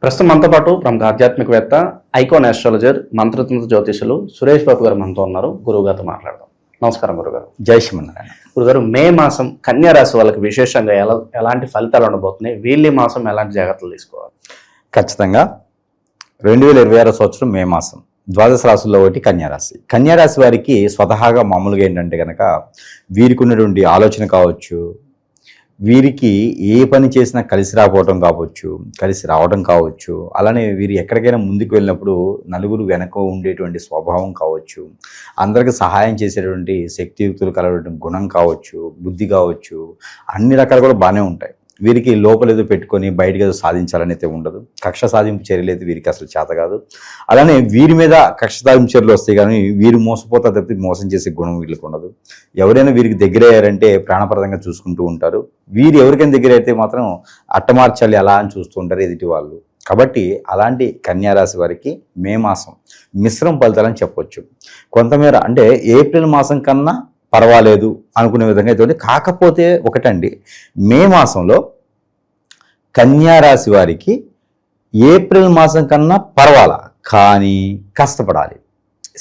ప్రస్తుతం మనతో పాటు ప్రముఖ ఆధ్యాత్మికవేత్త, ఐకాన్ ఆస్ట్రాలజర్, మంత్రతంత్ర జ్యోతిషులు సురేష్ బాబు గారు మనతో ఉన్నారు. గురువు గారితో మాట్లాడదాం. నమస్కారం గురుగారు. జై శ్రీమన్నారాయణ. గురుగారు, మే మాసం కన్యా రాశి వాళ్ళకి విశేషంగా ఎలాంటి ఫలితాలు ఉండబోతున్నాయి? వీళ్ళ మాసం ఎలాంటి జాగ్రత్తలు తీసుకోవాలి? ఖచ్చితంగా 2026 సంవత్సరం మే మాసం ద్వాదశ రాశుల్లో ఒకటి కన్యారాశి. కన్యారాశి వారికి స్వతహాగా మామూలుగా ఏంటంటే కనుక వీరికి ఉన్నటువంటి ఆలోచన కావచ్చు, వీరికి ఏ పని చేసినా కలిసి రాకపోవడం కావచ్చు, కలిసి రావడం కావచ్చు, అలానే వీరు ఎక్కడికైనా ముందుకు వెళ్ళినప్పుడు నలుగురు వెనక ఉండేటువంటి స్వభావం కావచ్చు, అందరికి సహాయం చేసేటువంటి శక్తియుక్తులు కలగటువంటి గుణం కావచ్చు, బుద్ధి కావచ్చు, అన్ని రకాలు కూడా బాగానే ఉంటాయి. వీరికి లోపల ఏదో పెట్టుకొని బయటకు ఏదో సాధించాలని అయితే ఉండదు. కక్ష సాధింపు చర్యలు అయితే వీరికి అసలు చేత కాదు. అలానే వీరి మీద కక్ష సాధింపు చర్యలు వస్తాయి కానీ వీరు మోసపోతా తప్పితే మోసం చేసే గుణం వీళ్ళకి ఉండదు. ఎవరైనా వీరికి దగ్గర అయ్యారంటే ప్రాణప్రదంగా చూసుకుంటూ ఉంటారు. వీరు ఎవరికైనా దగ్గర అయితే మాత్రం అట్టమార్చాలి అలా అని చూస్తూ ఉంటారు ఎదుటి వాళ్ళు. కాబట్టి అలాంటి కన్యారాశి వారికి మే మాసం మిశ్రమ ఫలితాలని చెప్పొచ్చు. కొంతమేర అంటే ఏప్రిల్ మాసం కన్నా పర్వాలేదు అనుకునే విధంగా అయితే. కాకపోతే ఒకటండి, మే మాసంలో కన్యారాశి వారికి ఏప్రిల్ మాసం కన్నా పర్వాలా, కానీ కష్టపడాలి.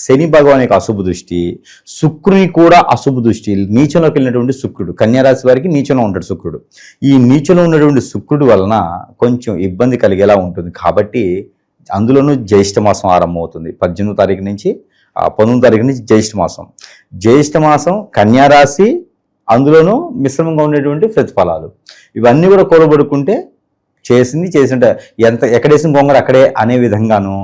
శని భగవాన్ యొక్క అశుభ దృష్టి, శుక్రుని కూడా అశుభ దృష్టి, నీచంలోకి వెళ్ళినటువంటి శుక్రుడు, కన్యారాశి వారికి నీచంలో ఉంటాడు శుక్రుడు. ఈ నీచంలో ఉన్నటువంటి శుక్రుడు వలన కొంచెం ఇబ్బంది కలిగేలా ఉంటుంది. కాబట్టి అందులోనూ జ్యేష్ఠ మాసం ఆరంభమవుతుంది. 18వ తారీఖు నుంచి 19వ తారీఖు నుంచి జ్యేష్ఠ మాసం కన్యారాశి, అందులోనూ మిశ్రమంగా ఉండేటువంటి ప్రతిఫలాలు ఇవన్నీ కూడా కూడబడుకుంటే చేసింటే ఎక్కడేసిన గొంగర అక్కడే అనే విధంగాను,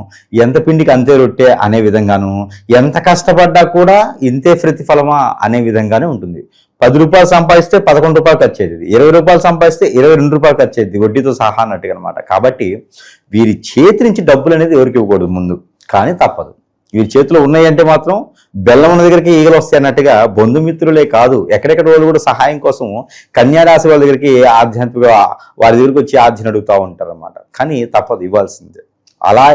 ఎంత పిండికి అంతే రొట్టె అనే విధంగాను, ఎంత కష్టపడ్డా కూడా ఇంతే ప్రతిఫలమా అనే విధంగానే ఉంటుంది. 10 రూపాయలు సంపాదిస్తే 11 రూపాయలు ఖర్చు అవుతుంది, 20 రూపాయలు సంపాదిస్తే 22 రూపాయలు ఖర్చు అవుతుంది, వడ్డీతో సహా అన్నట్టుగా అనమాట. కాబట్టి వీరి చేతి నుంచి డబ్బులు అనేది ఎవరికి ఇవ్వకూడదు ముందు, కానీ తప్పదు. వీరి చేతిలో ఉన్నాయంటే మాత్రం బెల్లం ఉన్న దగ్గరికి ఈగలు వస్తాయి అన్నట్టుగా బంధుమిత్రులే కాదు, ఎక్కడెక్కడ వాళ్ళు కూడా సహాయం కోసం కన్యారాశి వాళ్ళ దగ్గరికి ఆధ్యాత్మిక వారి దగ్గరికి వచ్చి ఆధ్యన అడుగుతూ ఉంటారు అన్నమాట. కానీ తప్పదు, ఇవ్వాల్సిందే. అలా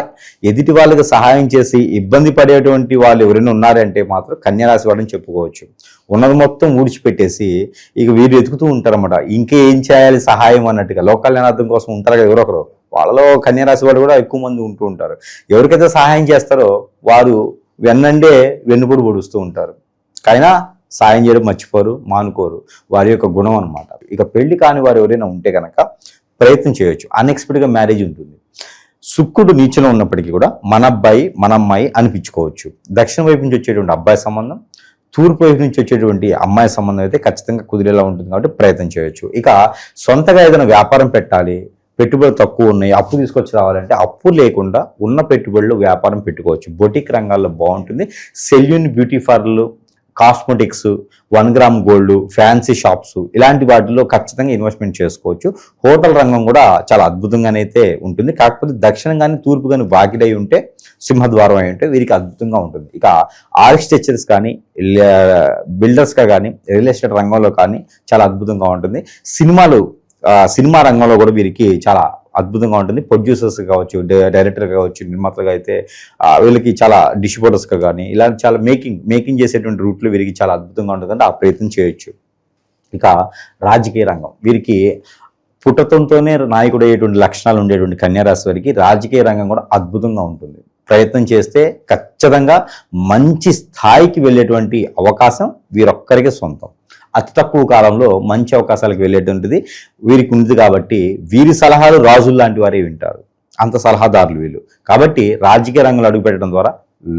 ఎదుటి వాళ్ళకి సహాయం చేసి ఇబ్బంది పడేటువంటి వాళ్ళు ఎవరైనా ఉన్నారంటే మాత్రం కన్యారాశి వాళ్ళని చెప్పుకోవచ్చు. ఉన్నది మొత్తం ఊడ్చిపెట్టేసి ఇక వీరు ఎతుకుతూ ఉంటారన్నమాట. ఇంకేం చేయాలి సహాయం అన్నట్టుగా, లోక కళ్యాణార్థం కోసం ఉంటారు కదా ఎవరొకరు. వాళ్ళలో కన్యారాశి వాళ్ళు కూడా ఎక్కువ మంది ఉంటూ ఉంటారు. ఎవరికైతే సహాయం చేస్తారో వారు వెన్నండే వెన్నుపూడు పొడుస్తూ ఉంటారు. అయినా సాయం చేయడం మర్చిపోరు, మానుకోరు. వారి యొక్క గుణం అనమాట. ఇక పెళ్లి కాని వారు ఎవరైనా ఉంటే కనుక ప్రయత్నం చేయొచ్చు. అన్ఎక్స్పెక్టెడ్గా మ్యారేజ్ ఉంటుంది. శుక్రుడు నీచలో ఉన్నప్పటికీ కూడా మన అబ్బాయి మన అమ్మాయి అనిపించుకోవచ్చు. దక్షిణ వైపు నుంచి వచ్చేటువంటి అబ్బాయి సంబంధం, తూర్పు వైపు నుంచి వచ్చేటువంటి అమ్మాయి సంబంధం అయితే ఖచ్చితంగా కుదిరేలా ఉంటుంది. కాబట్టి ప్రయత్నం చేయొచ్చు. ఇక సొంతగా ఏదైనా వ్యాపారం పెట్టాలి, పెట్టుబడులు తక్కువ ఉన్నాయి, అప్పు తీసుకొచ్చి రావాలంటే అప్పు లేకుండా ఉన్న పెట్టుబడులు వ్యాపారం పెట్టుకోవచ్చు. బొటిక్ రంగాల్లో బాగుంటుంది. సెల్యూన్ బ్యూటీ పార్లర్లు, cosmetics, 1 gram gold, fancy shops, ఇలాంటి వాటిల్లో ఖచ్చితంగా ఇన్వెస్ట్మెంట్ చేసుకోవచ్చు. హోటల్ రంగం కూడా చాలా అద్భుతంగానైతే ఉంటుంది. కాకపోతే దక్షిణం కానీ తూర్పు కానీ వాకిడై ఉంటే, సింహద్వారం అయి ఉంటే వీరికి అద్భుతంగా ఉంటుంది. ఇక ఆర్కిటెక్చర్స్ కానీ, బిల్డర్స్గా కానీ, రియల్ ఎస్టేట్ రంగంలో కానీ చాలా అద్భుతంగా ఉంటుంది. సినిమా రంగంలో కూడా వీరికి చాలా అద్భుతంగా ఉంటుంది. ప్రొడ్యూసర్స్ కావచ్చు, డైరెక్టర్ కావచ్చు, నిర్మాతలుగా అయితే వీళ్ళకి చాలా డిస్ట్రిబ్యూటర్స్గా కానీ ఇలాంటి చాలా మేకింగ్ చేసేటువంటి రూట్లో వీరికి చాలా అద్భుతంగా ఉంటుందంటే ఆ ప్రయత్నం చేయొచ్చు. ఇక రాజకీయ రంగం, వీరికి పుట్టతంతోనే నాయకుడు అయ్యేటువంటి లక్షణాలు ఉండేటువంటి కన్యారాశి వారికి రాజకీయ రంగం కూడా అద్భుతంగా ఉంటుంది. ప్రయత్నం చేస్తే ఖచ్చితంగా మంచి స్థాయికి వెళ్ళేటువంటి అవకాశం వీరొక్కరికే సొంతం. అతి తక్కువ కాలంలో మంచి అవకాశాలకు వెళ్ళేటువంటిది వీరికి ఉంది. కాబట్టి వీరి సలహాలు రాజులు లాంటి వారే వింటారు, అంత సలహాదారులు వీళ్ళు. కాబట్టి రాజకీయ రంగంలో అడుగుపెట్టడం ద్వారా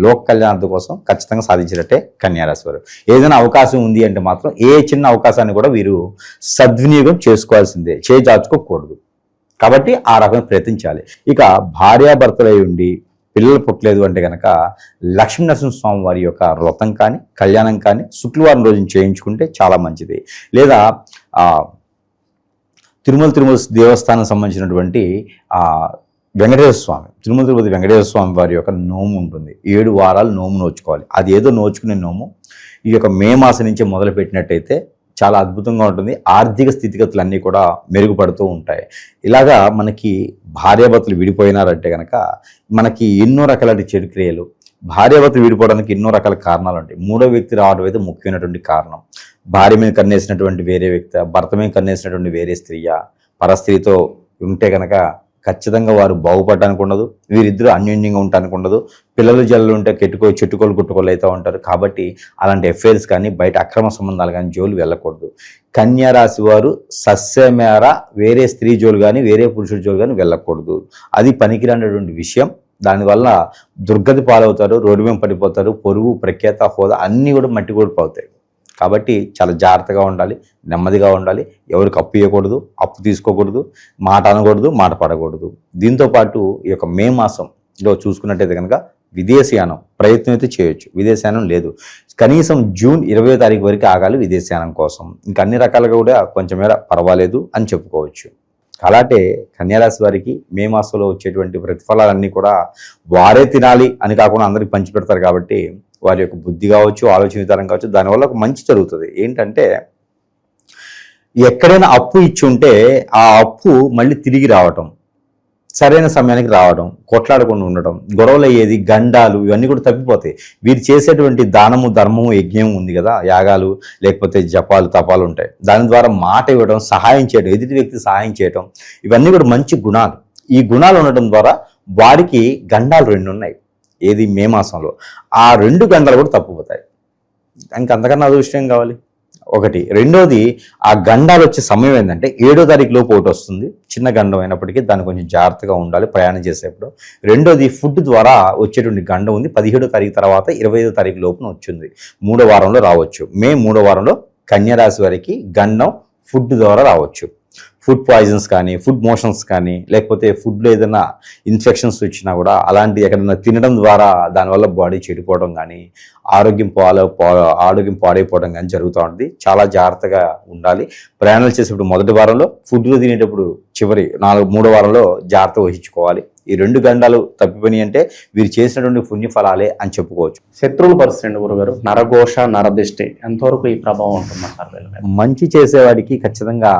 లోక కళ్యాణం కోసం ఖచ్చితంగా సాధించినట్టే కన్యారాశి వారు. ఏదైనా అవకాశం ఉంది అంటే మాత్రం ఏ చిన్న అవకాశాన్ని కూడా వీరు సద్వినియోగం చేసుకోవాల్సిందే, చేజార్చుకోకూడదు. కాబట్టి ఆ రకమైన ప్రయత్నించాలి. ఇక భార్యాభర్తలై ఉండి పిల్లలు పుట్టలేదు అంటే కనుక లక్ష్మీనరసింహస్వామి వారి యొక్క వ్రతం కానీ, కళ్యాణం కానీ శుక్రవారం రోజున చేయించుకుంటే చాలా మంచిది. లేదా తిరుమల దేవస్థానం సంబంధించినటువంటి తిరుమల తిరుపతి వెంకటేశ్వర స్వామి వారి యొక్క నోము ఉంటుంది. 7 వారాలు నోము నోచుకోవాలి. అది ఏదో నోచుకునే నోము ఈ యొక్క మే మాసం నుంచి మొదలు పెట్టినట్టయితే చాలా అద్భుతంగా ఉంటుంది. ఆర్థిక స్థితిగతులన్నీ కూడా మెరుగుపడుతూ ఉంటాయి. ఇలాగా మనకి భార్యాభర్తలు విడిపోయినారంటే కనుక మనకి ఎన్నో రకాల చెడు క్రియలు, భార్యాభర్తలు విడిపోవడానికి ఎన్నో రకాల కారణాలు ఉంటాయి. 3వ వ్యక్తి రావడం అయితే ముఖ్యమైనటువంటి కారణం. భార్య మీద కన్నేసినటువంటి వేరే వ్యక్తి, భర్త మీద కన్నేసినటువంటి వేరే స్త్రీయా, పరస్త్రీతో ఉంటే కనుక ఖచ్చితంగా వారు బాగుపడడానికి ఉండదు, వీరిద్దరూ అన్యోన్యంగా ఉండడానికి ఉండదు. పిల్లలు జల్లు ఉంటే చెట్టుకోలు గుట్టుకోలు అవుతూ ఉంటారు. కాబట్టి అలాంటి అఫైర్స్ కానీ బయట అక్రమ సంబంధాలు కానీ జోలు వెళ్ళకూడదు. కన్యా రాశి వారు సస్యమేర వేరే స్త్రీ జోలు కానీ వేరే పురుషుడి జోలు కానీ వెళ్ళకూడదు. అది పనికిరానటువంటి విషయం. దానివల్ల దుర్గతి పాలవుతారు, రోడ్డు మీద పడిపోతారు, పొరుగు ప్రఖ్యాత హోదా అన్నీ కూడా మట్టి కొడుపు అవుతాయి. కాబట్టి చాలా జాగ్రత్తగా ఉండాలి, నెమ్మదిగా ఉండాలి. ఎవరికి అప్పు ఇవ్వకూడదు, అప్పు తీసుకోకూడదు, మాట అనకూడదు, మాట పడకూడదు. దీంతోపాటు ఈ యొక్క మే మాసంలో చూసుకున్నట్టయితే కనుక విదేశీయానం ప్రయత్నం అయితే చేయొచ్చు. విదేశీయానం లేదు, కనీసం జూన్ 20వ తారీఖు వరకు ఆగాలి విదేశీయానం కోసం. ఇంకా అన్ని రకాలుగా కూడా కొంచెం మేర పర్వాలేదు అని చెప్పుకోవచ్చు. అలాంటి కన్యారాశి వారికి మే మాసంలో వచ్చేటువంటి ప్రతిఫలాలన్నీ కూడా వారే తినాలి అని కాకుండా అందరికి పంచిపెడతారు. కాబట్టి వారి యొక్క బుద్ధి కావచ్చు, ఆలోచన విధానం కావచ్చు, దానివల్ల ఒక మంచి జరుగుతుంది. ఏంటంటే ఎక్కడైనా అప్పు ఇచ్చి ఉంటే ఆ అప్పు మళ్ళీ తిరిగి రావటం, సరైన సమయానికి రావడం, కొట్లాడకుండా ఉండటం, గొడవలు అయ్యేది, గండాలు ఇవన్నీ కూడా తప్పిపోతాయి. వీరు చేసేటువంటి దానము, ధర్మము, యజ్ఞం ఉంది కదా, యాగాలు లేకపోతే జపాలు, తపాలు ఉంటాయి. దాని ద్వారా మాట ఇవ్వడం, సహాయం చేయడం, ఎదుటి వ్యక్తి సహాయం చేయడం, ఇవన్నీ కూడా మంచి గుణాలు. ఈ గుణాలు ఉండటం ద్వారా వారికి గండాలు 2 ఉన్నాయి. ఏది మే మాసంలో ఆ 2 గండాలు కూడా తప్పిపోతాయి. ఇంకంతకన్నా అదృష్టం కావాలి. ఒకటి. రెండోది, ఆ గండాలు వచ్చే సమయం ఏంటంటే 7వ తారీఖు లోపు ఒకటి వస్తుంది. చిన్న గండం అయినప్పటికీ దాన్ని కొంచెం జాగ్రత్తగా ఉండాలి ప్రయాణం చేసేప్పుడు. రెండోది, ఫుడ్ ద్వారా వచ్చేటువంటి గండం ఉంది. 17వ తారీఖు తర్వాత 25వ తారీఖు లోపున వచ్చింది. 3వ వారంలో రావచ్చు. మే 3వ వారంలో కన్యారాశి వారికి గండం ఫుడ్ ద్వారా రావచ్చు. ఫుడ్ పాయిజన్స్ కానీ, ఫుడ్ మోషన్స్ కానీ, లేకపోతే ఫుడ్లో ఏదైనా ఇన్ఫెక్షన్స్ వచ్చినా కూడా అలాంటి ఎక్కడైనా తినడం ద్వారా దానివల్ల బాడీ చెడిపోవడం కానీ, ఆరోగ్యం పాడైపోవడం కానీ జరుగుతూ ఉంటుంది. చాలా జాగ్రత్తగా ఉండాలి. ప్రయాణాలు చేసేటప్పుడు మొదటి వారంలో, ఫుడ్లో తినేటప్పుడు చివరి 3వ వారంలో జాగ్రత్త వహించుకోవాలి. ఈ 2 గండాలు తప్పిపోయి అంటే వీరు చేసినటువంటి పుణ్యఫలాలే అని చెప్పుకోవచ్చు. శత్రువుల పరిస్థితి గురుగారు, నరఘోష, నరదిష్టి ఎంతవరకు ఈ ప్రభావం ఉంటుందంటారు? మంచి చేసేవాడికి ఖచ్చితంగా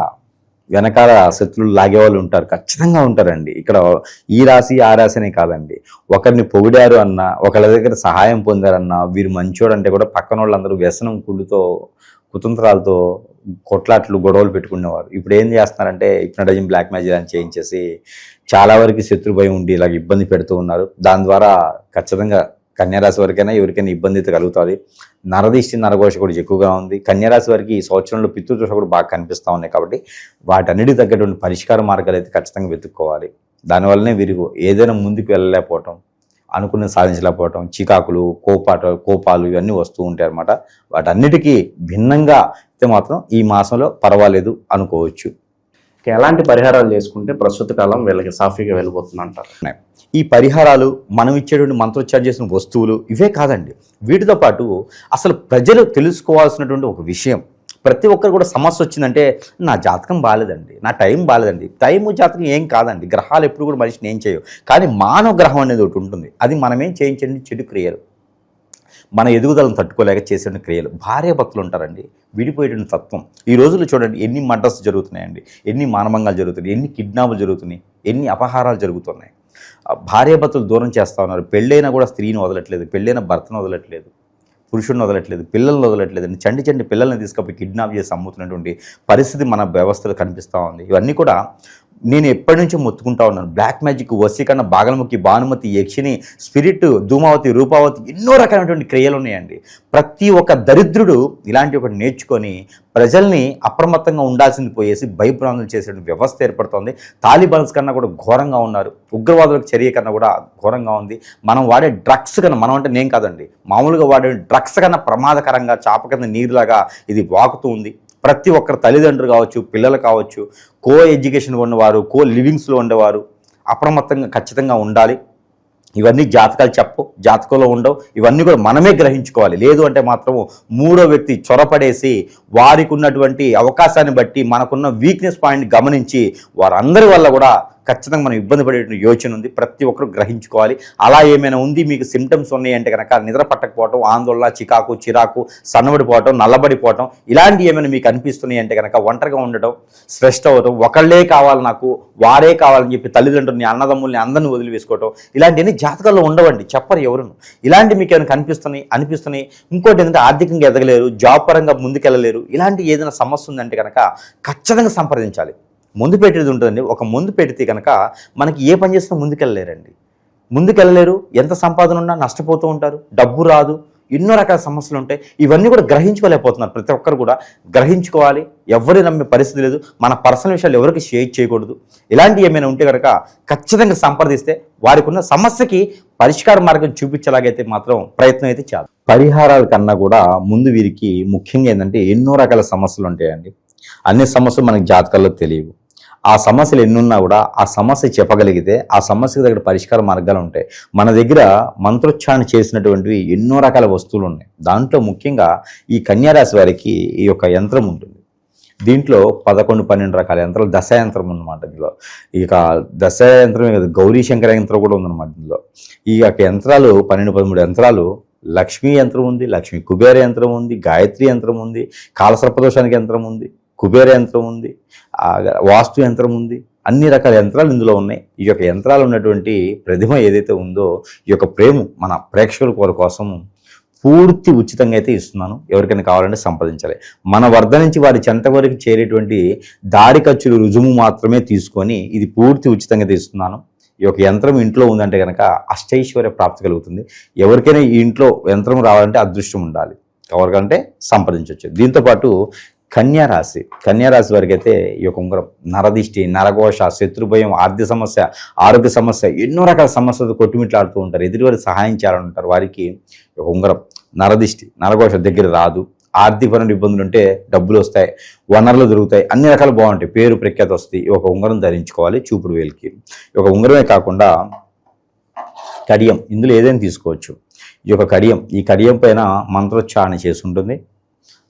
వెనకాల శత్రువులు లాగేవాళ్ళు ఉంటారు, ఖచ్చితంగా ఉంటారండి. ఇక్కడ ఈ రాశి ఆ రాశి అనే కాదండి. ఒకరిని పొగిడారు అన్నా, ఒకళ్ళ దగ్గర సహాయం పొందారన్నా, వీరు మంచోడు అంటే కూడా పక్కన వాళ్ళందరూ వ్యసనం కుళ్ళుతో, కుతంత్రాలతో కొట్లాట్లు, గొడవలు పెట్టుకునేవారు. ఇప్పుడు ఏం చేస్తున్నారంటే హిప్నటైజింగ్, బ్లాక్ మ్యాజిక్ అని చేయించేసి చాలా వరకు శత్రు భయం ఉండి ఇలాగ ఇబ్బంది పెడుతూ ఉన్నారు. దాని ద్వారా ఖచ్చితంగా కన్యారాశి వారికైనా ఎవరికైనా ఇబ్బంది అయితే కలుగుతుంది. నరదిష్టి, నరఘోష కూడా ఎక్కువగా ఉంది. కన్యారాశి వారికి ఈ సంవత్సరంలో పితృదోష కూడా బాగా కనిపిస్తూ ఉన్నాయి. కాబట్టి వాటన్నిటికి తగ్గటువంటి పరిష్కార మార్గాలు అయితే ఖచ్చితంగా వెతుక్కోవాలి. దానివల్లనే వీరికి ఏదైనా ముందుకు వెళ్ళలేకపోవటం, అనుకున్నది సాధించలేకపోవటం, చికాకులు, కోపాలు ఇవన్నీ వస్తూ ఉంటాయి అన్నమాట. వాటన్నిటికీ భిన్నంగా అయితే మాత్రం ఈ మాసంలో పర్వాలేదు అనుకోవచ్చు. ఎలాంటి పరిహారాలు చేసుకుంటే ప్రస్తుత కాలం వీళ్ళకి సాఫీగా వెళ్ళిపోతుంది అంటారు? ఈ పరిహారాలు, మనం ఇచ్చేటువంటి మంత్రోచ్చారణ చేసిన వస్తువులు ఇవే కాదండి. వీటితో పాటు అసలు ప్రజలు తెలుసుకోవాల్సినటువంటి ఒక విషయం, ప్రతి ఒక్కరు కూడా సమస్య వచ్చిందంటే నా జాతకం బాగాలేదండి, నా టైం బాగాలేదండి. టైము జాతకం ఏం కాదండి. గ్రహాలు ఎప్పుడు కూడా మనిషిని ఏం చేయవు. కానీ మానవ గ్రహం అనేది ఒకటి ఉంటుంది. అది మనమేం చేయించండి చెడు క్రియలు, మన ఎదుగుదలను తట్టుకోలేక చేసే క్రియలు. భార్యాభర్తలు ఉంటారండి, విడిపోయేటువంటి తత్వం. ఈ రోజుల్లో చూడండి ఎన్ని మర్డర్స్ జరుగుతున్నాయండి, ఎన్ని మానభంగాలు జరుగుతున్నాయి, ఎన్ని కిడ్నాపులు జరుగుతున్నాయి, ఎన్ని అపహారాలు జరుగుతున్నాయి. భార్యాభర్తలు దూరం చేస్తూ ఉన్నారు. పెళ్ళైనా కూడా స్త్రీని వదలట్లేదు, పెళ్ళైన భర్తను వదలట్లేదు, పురుషుడిని వదలట్లేదు, పిల్లల్ని వదలట్లేదు. చండి పిల్లల్ని తీసుకపోయి కిడ్నాప్ చేసి అమ్ముతున్నటువంటి పరిస్థితి మన వ్యవస్థలో కనిపిస్తూ ఉంది. ఇవన్నీ కూడా నేను ఎప్పటి నుంచో మొత్తుకుంటా ఉన్నాను. బ్లాక్ మ్యాజిక్, వశీకరణ, బాగలముఖి, భానుమతి, యక్షిని, స్పిరిట్, ధూమావతి, రూపావతి, ఎన్నో రకాలైనటువంటి క్రియలు ఉన్నాయండి. ప్రతి ఒక్క దరిద్రుడు ఇలాంటి ఒకటి నేర్చుకొని ప్రజల్ని అప్రమత్తంగా ఉండాల్సింది పోయేసి భయభ్రాంతులు చేసే వ్యవస్థ ఏర్పడుతోంది. తాలిబాన్స్ కన్నా కూడా ఘోరంగా ఉన్నారు. ఉగ్రవాదులకు చర్య కన్నా కూడా ఘోరంగా ఉంది. మనం వాడే డ్రగ్స్ కన్నా, మనం అంటే నేను కాదండి, మామూలుగా వాడే డ్రగ్స్ కన్నా ప్రమాదకరంగా చాప కింద నీరులాగా ఇది వాకుతూ ఉంది. ప్రతి ఒక్కరు తల్లిదండ్రులు కావచ్చు, పిల్లలు కావచ్చు, కో ఎడ్యుకేషన్ ఉన్నవారు, కో లివింగ్స్లో ఉండేవారు అప్రమత్తంగా ఖచ్చితంగా ఉండాలి. ఇవన్నీ జాతకాలు చెప్పు, జాతకంలో ఉండవు. ఇవన్నీ కూడా మనమే గ్రహించుకోవాలి. లేదు అంటే మాత్రము 3వ వ్యక్తి చొరపడేసి వారికి ఉన్నటువంటి అవకాశాన్ని బట్టి మనకున్న వీక్నెస్ పాయింట్ గమనించి వారందరి వల్ల కూడా ఖచ్చితంగా మనం ఇబ్బంది పడేటువంటి యోచన ఉంది. ప్రతి ఒక్కరు గ్రహించుకోవాలి. అలా ఏమైనా ఉంది, మీకు సిమ్టమ్స్ ఉన్నాయి అంటే కనుక నిద్ర పట్టకపోవటం, ఆందోళన, చిరాకు, సన్నబడిపోవటం, నల్లబడిపోవటం, ఇలాంటివి ఏమైనా మీకు అనిపిస్తున్నాయి అంటే కనుక ఒంటరిగా ఉండటం, స్ట్రెస్ అవ్వటం, ఒకళ్ళే కావాలి నాకు, వారే కావాలని చెప్పి తల్లిదండ్రులని, అన్నదమ్ముల్ని అందరిని వదిలివేసుకోవటం, ఇలాంటివన్నీ జాతకాల్లో ఉండవండి, చెప్పరు ఎవరును. ఇలాంటివి మీకు ఏమైనా అనిపిస్తున్నాయి. ఇంకోటి ఏంటంటే ఆర్థికంగా ఎదగలేరు, జాబ్ పరంగా ముందుకెళ్ళలేరు, ఇలాంటి ఏదైనా సమస్య ఉందంటే కనుక ఖచ్చితంగా సంప్రదించాలి. ముందు పెట్టేది ఉంటుందండి. ఒక ముందు పెడితే కనుక మనకి ఏ పని చేసినా ముందుకెళ్ళలేరండి. ముందుకెళ్ళలేరు, ఎంత సంపాదన ఉన్నా నష్టపోతూ ఉంటారు, డబ్బు రాదు, ఎన్నో రకాల సమస్యలు ఉంటాయి. ఇవన్నీ కూడా గ్రహించుకోలేకపోతున్నారు. ప్రతి ఒక్కరు కూడా గ్రహించుకోవాలి. ఎవరు నమ్మే పరిస్థితి లేదు. మన పర్సనల్ విషయాలు ఎవరికి షేర్ చేయకూడదు. ఇలాంటివి ఏమైనా ఉంటే కనుక ఖచ్చితంగా సంప్రదిస్తే వారికి ఉన్న సమస్యకి పరిష్కార మార్గం చూపించేలాగైతే మాత్రం ప్రయత్నం అయితే చాలు. పరిహారాల కన్నా కూడా ముందు వీరికి ముఖ్యంగా ఏంటంటే ఎన్నో రకాల సమస్యలు ఉంటాయండి. అన్ని సమస్యలు మనకి జాతకాల్లో తెలియవు. ఆ సమస్యలు ఎన్నున్నా కూడా ఆ సమస్య చెప్పగలిగితే ఆ సమస్యకు దగ్గర పరిష్కార మార్గాలు ఉంటాయి. మన దగ్గర మంత్రోచ్చారణ చేసినటువంటివి ఎన్నో రకాల వస్తువులు ఉన్నాయి. దాంట్లో ముఖ్యంగా ఈ కన్యారాశి వారికి ఈ యొక్క యంత్రం ఉంటుంది. దీంట్లో 11-12 రకాల యంత్రాలు, దశ యంత్రం ఉందన్నమాట. ఇందులో ఇక దశ యంత్రమే కదా, గౌరీ శంకర యంత్రం కూడా ఉందన్నమాట. ఇందులో ఈ యొక్క యంత్రాలు 12-13 యంత్రాలు. లక్ష్మీ యంత్రం ఉంది, లక్ష్మీ కుబేర యంత్రం ఉంది, గాయత్రి యంత్రం ఉంది, కాలసర్పదోషానికి యంత్రం ఉంది, కుబేర యంత్రం ఉంది, వాస్తు యంత్రం ఉంది. అన్ని రకాల యంత్రాలు ఇందులో ఉన్నాయి. ఈ యొక్క యంత్రాలు ఉన్నటువంటి ప్రతిమ ఏదైతే ఉందో ఈ యొక్క ప్రేమ మన ప్రేక్షకుల కోసం పూర్తి ఉచితంగా అయితే ఇస్తున్నాను. ఎవరికైనా కావాలంటే సంప్రదించాలి. మన వద్ద నుంచి వారి చెంత వరకు చేరేటువంటి దారి ఖర్చులు రుజువు మాత్రమే తీసుకొని ఇది పూర్తి ఉచితంగా ఇస్తున్నాను. ఈ యొక్క యంత్రం ఇంట్లో ఉందంటే కనుక అష్టైశ్వర్య ప్రాప్తి కలుగుతుంది. ఎవరికైనా ఈ ఇంట్లో యంత్రం రావాలంటే అదృష్టం ఉండాలి. ఎవరికంటే సంప్రదించవచ్చు. దీంతోపాటు కన్యారాశి వారికి అయితే ఈ యొక్క ఉంగరం నరదిష్టి, నరఘోష, శత్రుభయం, ఆర్థిక సమస్య, ఆరోగ్య సమస్య, ఎన్నో రకాల సమస్యలతో కొట్టుమిట్లాడుతూ ఉంటారు. ఎదుటివారికి సహాయం చేయాలని ఉంటారు. వారికి ఈ యొక్క ఉంగరం నరదిష్టి, నరఘోష దగ్గర రాదు. ఆర్థికపరమైన ఇబ్బందులు ఉంటే డబ్బులు వస్తాయి, వనరులు దొరుకుతాయి, అన్ని రకాలు బాగుంటాయి, పేరు ప్రఖ్యాతి వస్తాయి. ఈ ఒక ఉంగరం ధరించుకోవాలి చూపుడు వేలికి. ఈ యొక్క ఉంగరమే కాకుండా కడియం, ఇందులో ఏదైనా తీసుకోవచ్చు. ఈ యొక్క కడియం, ఈ కడియం పైన మంత్రోచ్చారణ చేసి ఉంటుంది.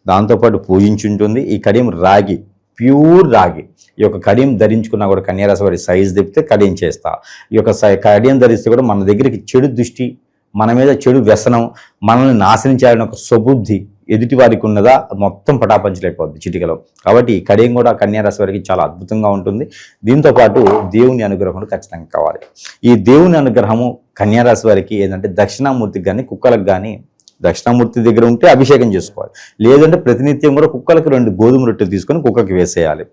దాంతోపాటు పూజించి ఉంటుంది. ఈ కడియం రాగి, ప్యూర్ రాగి. ఈ యొక్క కడియం ధరించుకున్నా కూడా కన్యారాశి వారి సైజు తెప్పితే కడియం చేస్తా. ఈ యొక్క కడియం ధరిస్తే కూడా మన దగ్గరికి చెడు దృష్టి, మన మీద చెడు వ్యసనం, మనల్ని నాశనం చేయాలని ఒక సుబుద్ధి ఎదుటి వారికి ఉన్నదా మొత్తం పటాపంచలైపోద్ది చిటికలో. కాబట్టి ఈ కడియం కూడా కన్యారాశి వారికి చాలా అద్భుతంగా ఉంటుంది. దీంతోపాటు దేవుని అనుగ్రహం ఖచ్చితంగా కావాలి. ఈ దేవుని అనుగ్రహము కన్యారాశి వారికి ఏంటంటే దక్షిణామూర్తికి కానీ కుక్కలకు కానీ, దక్షిణామూర్తి దగ్గర ఉంటే అభిషేకం చేసుకోవాలి. లేదంటే ప్రతినిత్యం కూడా కుక్కలకు 2 గోధుమ రొట్టెలు తీసుకొని కుక్కకి వేసేయాలి.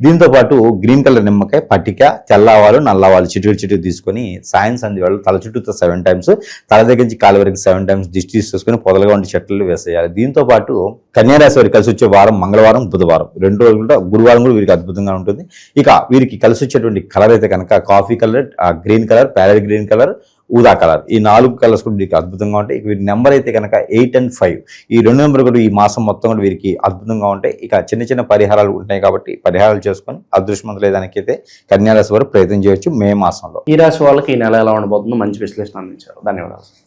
దీంతోపాటు గ్రీన్ కలర్ నిమ్మకాయ, పట్టిక, తెల్లవాలు, నల్లవాలు చిటికి తీసుకొని సాయం సంధి వేళ తల చుట్టూ 7 టైమ్స్, తల దగ్గర నుంచి కాలు వరకు 7 టైమ్స్ దిష్టి తీసుకొని పొదలుగా ఉండి చెట్లు వేసేయాలి. దీంతోపాటు కన్యారాశి వారికి కలిసి వచ్చే వారం మంగళవారం, బుధవారం 2 రోజులు కూడా, గురువారం కూడా వీరికి అద్భుతంగా ఉంటుంది. ఇక వీరికి కలిసి వచ్చేటువంటి కలర్ అయితే కనుక coffee colour, green colour, parrot green colour, ఊదా కలర్, ఈ 4 కలర్స్ కూడా వీరికి అద్భుతంగా ఉంటాయి. వీరి నెంబర్ అయితే కనుక 8 and 5, ఈ 2 నెంబర్ కూడా ఈ మాసం మొత్తం కూడా వీరికి అద్భుతంగా ఉంటాయి. ఇక చిన్న పరిహారాలు ఉంటాయి కాబట్టి పరిహారాలు చేసుకొని అదృష్టవంతులైదానికైతే కన్యారాశి వారు ప్రయత్నం చేయొచ్చు మే మాసంలో. ఈ రాశి వాళ్ళకి ఈ నెల ఎలా ఉండబోతుందో మంచి విశ్లేషణ అందించారు. ధన్యవాదాలు.